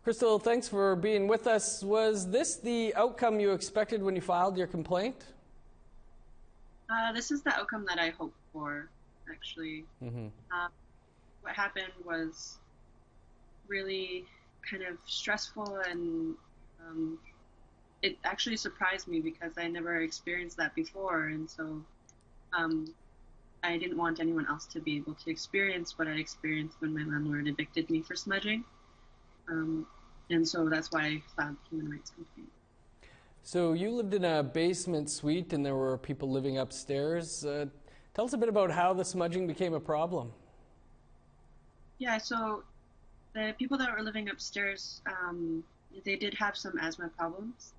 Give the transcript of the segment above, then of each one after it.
Crystal, thanks for being with us. Was this the outcome you expected when you filed your complaint? This is the outcome that I hoped for, actually. What happened was really kind of stressful, and it actually surprised me because I never experienced that before, and so I didn't want anyone else to be able to experience what I experienced when my landlord evicted me for smudging. And so that's why I filed a human rights complaint. So you lived in a basement suite and there were people living upstairs. Tell us a bit about how the smudging became a problem. Yeah, so the people that were living upstairs, they did have some asthma problems,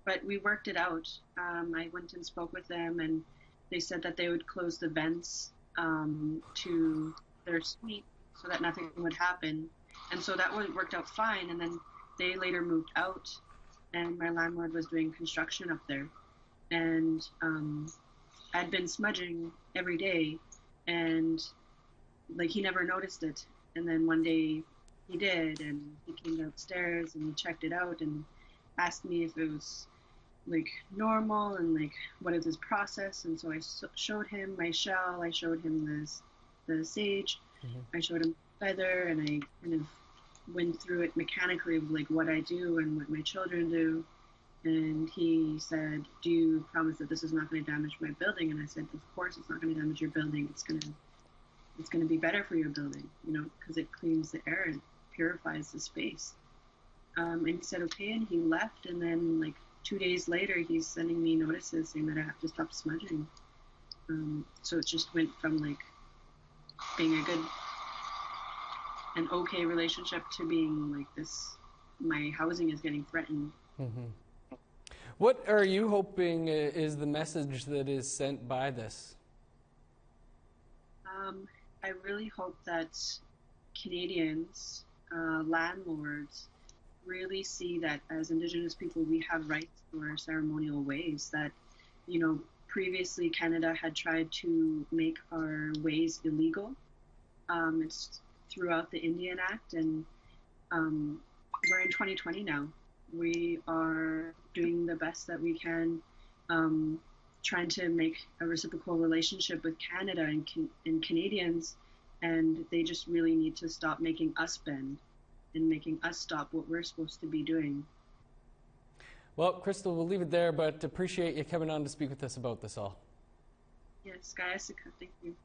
but we worked it out. I went and spoke with them, and they said that they would close the vents to their suite so that nothing would happen. And so that worked out fine. And then they later moved out, and my landlord was doing construction up there. And I'd been smudging every day, and like he never noticed it. And then one day he did, and he came downstairs and he checked it out and asked me if it was like normal and like what is his process. And so I showed him my shell, I showed him the sage, I showed him feather, and I kind of went through it mechanically of like what I do and what my children do. And he said, "Do you promise that this is not going to damage my building?" And I said, "Of course it's not going to damage your building. It's going to be better for your building, you know, because it cleans the air and purifies the space." And he said okay, and he left. And then like 2 days later he's sending me notices saying that I have to stop smudging. So it just went from like being an okay relationship to being like this, my housing is getting threatened. What are you hoping is the message that is sent by this? I really hope that Canadians, landlords, really see that as Indigenous people we have rights to our ceremonial ways, that, you know, previously Canada had tried to make our ways illegal. It's throughout the Indian Act, and we're in 2020 now. We are doing the best that we can, trying to make a reciprocal relationship with Canada and Canadians, and they just really need to stop making us bend and making us stop what we're supposed to be doing. Well, Crystal, we'll leave it there, but appreciate you coming on to speak with us about this all. Yes, Gayasika, thank you.